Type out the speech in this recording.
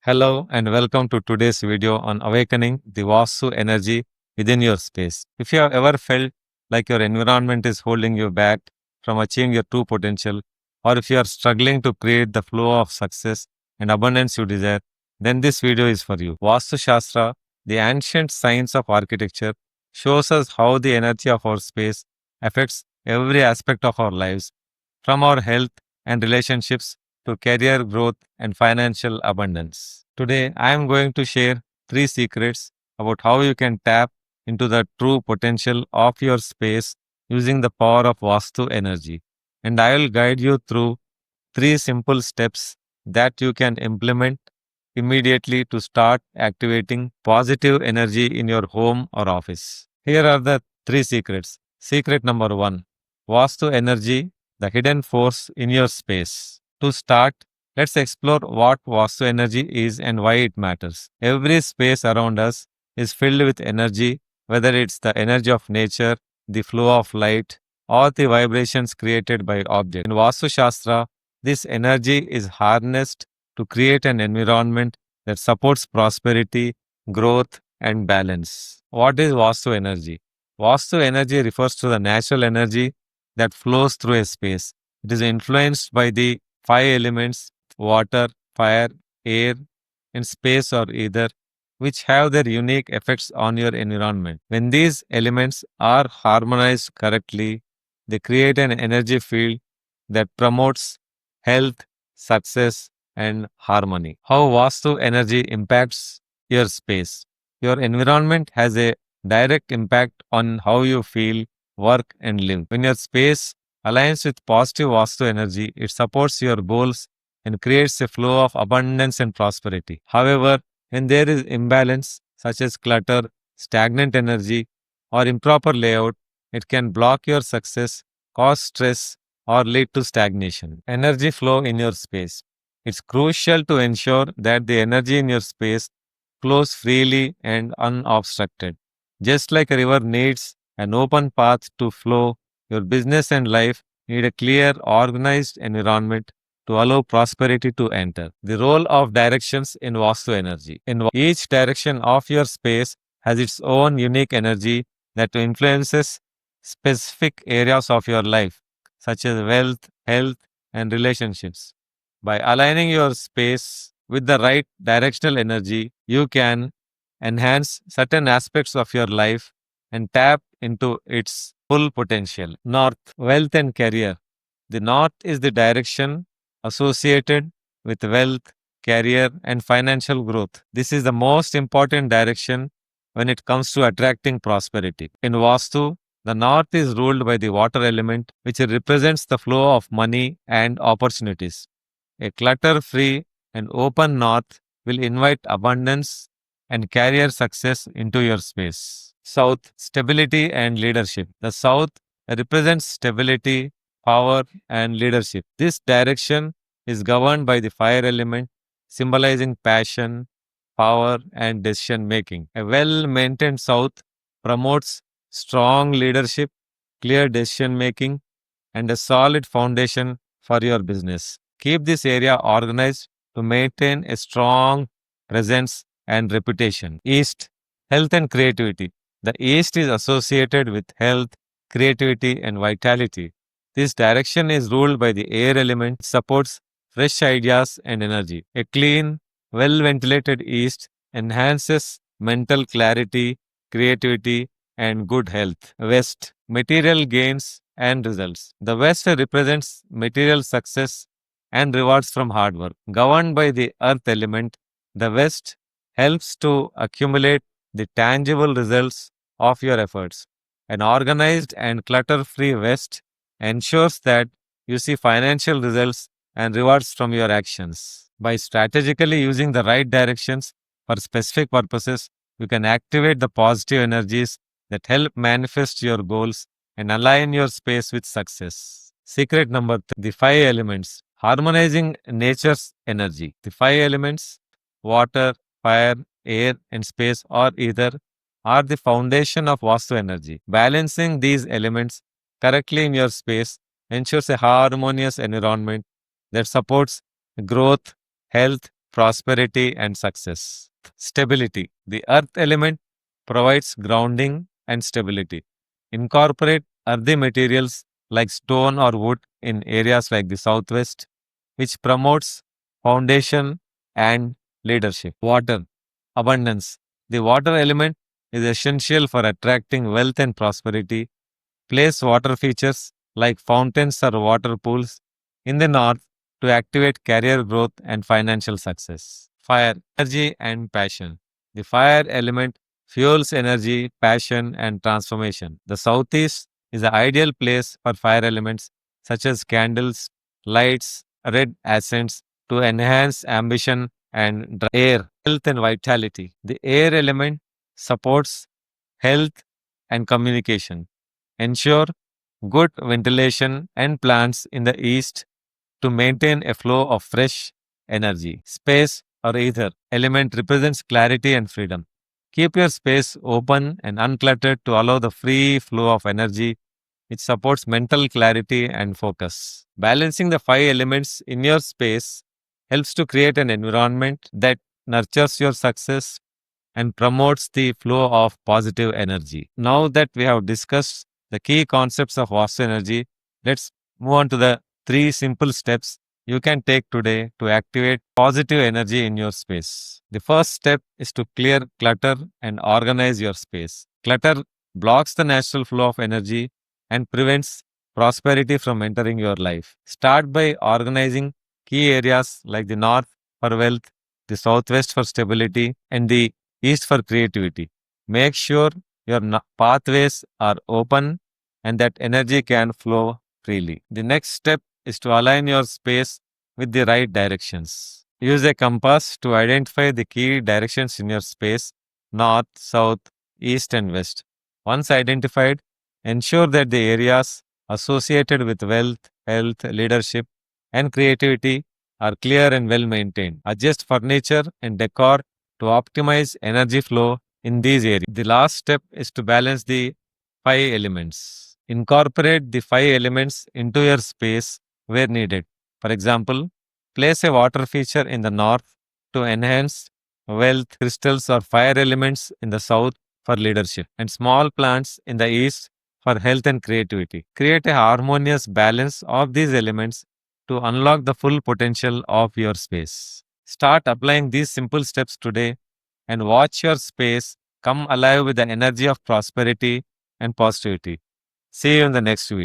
Hello and welcome to today's video on awakening the Vaastu energy within your space. If you have ever felt like your environment is holding you back from achieving your true potential, or if you are struggling to create the flow of success and abundance you desire, then this video is for you. Vaastu Shastra, the ancient science of architecture, shows us how the energy of our space affects every aspect of our lives, from our health and relationships to career growth and financial abundance. Today, I am going to share 3 secrets about how you can tap into the true potential of your space using the power of Vastu energy. And I will guide you through 3 simple steps that you can implement immediately to start activating positive energy in your home or office. Here are the 3 secrets. Secret number 1: Vastu energy, the hidden force in your space. To start, let's explore what Vastu energy is and why it matters. Every space around us is filled with energy, whether it's the energy of nature, the flow of light, or the vibrations created by objects. In Vastu Shastra, this energy is harnessed to create an environment that supports prosperity, growth, and balance. What is Vastu energy? Vastu energy refers to the natural energy that flows through a space. It is influenced by the 5 elements: water, fire, air, and space or ether, which have their unique effects on your environment. When these elements are harmonized correctly, they create an energy field that promotes health, success, and harmony. How Vastu energy impacts your space. Your environment has a direct impact on how you feel, work, and live. When your space aligns with positive Vastu energy, it supports your goals and creates a flow of abundance and prosperity. However, when there is imbalance, such as clutter, stagnant energy, or improper layout, it can block your success, cause stress, or lead to stagnation. Energy flow in your space. It's crucial to ensure that the energy in your space flows freely and unobstructed. Just like a river needs an open path to flow, your business and life need a clear, organized environment to allow prosperity to enter. The role of directions in Vastu energy. Each direction of your space has its own unique energy that influences specific areas of your life, such as wealth, health, and relationships. By aligning your space with the right directional energy, you can enhance certain aspects of your life and tap into its full potential. North, wealth and career. The north is the direction associated with wealth, career, and financial growth. This is the most important direction when it comes to attracting prosperity. In Vastu, the north is ruled by the water element, which represents the flow of money and opportunities. A clutter free and open north will invite abundance and career success into your space. South, stability and leadership. The south represents stability, power, and leadership. This direction is governed by the fire element, symbolizing passion, power, and decision making. A well maintained south promotes strong leadership, clear decision making, and a solid foundation for your business. Keep this area organized to maintain a strong presence and reputation. East, health and creativity. The East is associated with health, creativity, and vitality. This direction is ruled by the air element, supports fresh ideas and energy. A clean, well ventilated East enhances mental clarity, creativity, and good health. West, material gains and results. The West represents material success and rewards from hard work. Governed by the earth element, the West helps to accumulate the tangible results of your efforts. An organized and clutter free West ensures that you see financial results and rewards from your actions. By strategically using the right directions for specific purposes, you can activate the positive energies that help manifest your goals and align your space with success. Secret number 3: the 5 elements. Harmonizing nature's energy. The 5 elements, water, fire, air, and space, or ether, are the foundation of Vastu energy. Balancing these elements correctly in your space ensures a harmonious environment that supports growth, health, prosperity and success. Stability. The earth element provides grounding and stability. Incorporate earthy materials like stone or wood in areas like the southwest, which promotes foundation and leadership. Water. Abundance. The water element is essential for attracting wealth and prosperity. Place water features like fountains or water pools in the north to activate career growth and financial success. Fire, energy and passion. The fire element fuels energy, passion and transformation. The southeast is the ideal place for fire elements such as candles, lights, red accents to enhance ambition and air, health and vitality. The air element supports health and communication. Ensure good ventilation and plants in the east to maintain a flow of fresh energy. Space or ether element represents clarity and freedom. Keep your space open and uncluttered to allow the free flow of energy. It supports mental clarity and focus. Balancing the five elements in your space helps to create an environment that nurtures your success and promotes the flow of positive energy. Now that we have discussed the key concepts of Vastu energy, let's move on to the three simple steps you can take today to activate positive energy in your space. The first step is to clear clutter and organize your space. Clutter blocks the natural flow of energy and prevents prosperity from entering your life. Start by organizing key areas like the north for wealth, the southwest for stability, and the east for creativity. Make sure your pathways are open and that energy can flow freely. The next step is to align your space with the right directions. Use a compass to identify the key directions in your space: north, south, east, and west. Once identified, ensure that the areas associated with wealth, health, leadership, and creativity are clear and well maintained. Adjust furniture and decor to optimize energy flow in these areas. The last step is to balance the five elements. Incorporate the five elements into your space where needed. For example, place a water feature in the north to enhance wealth, crystals or fire elements in the south for leadership, and small plants in the east for health and creativity. Create a harmonious balance of these elements to unlock the full potential of your space. Start applying these simple steps today and watch your space come alive with the energy of prosperity and positivity. See you in the next video.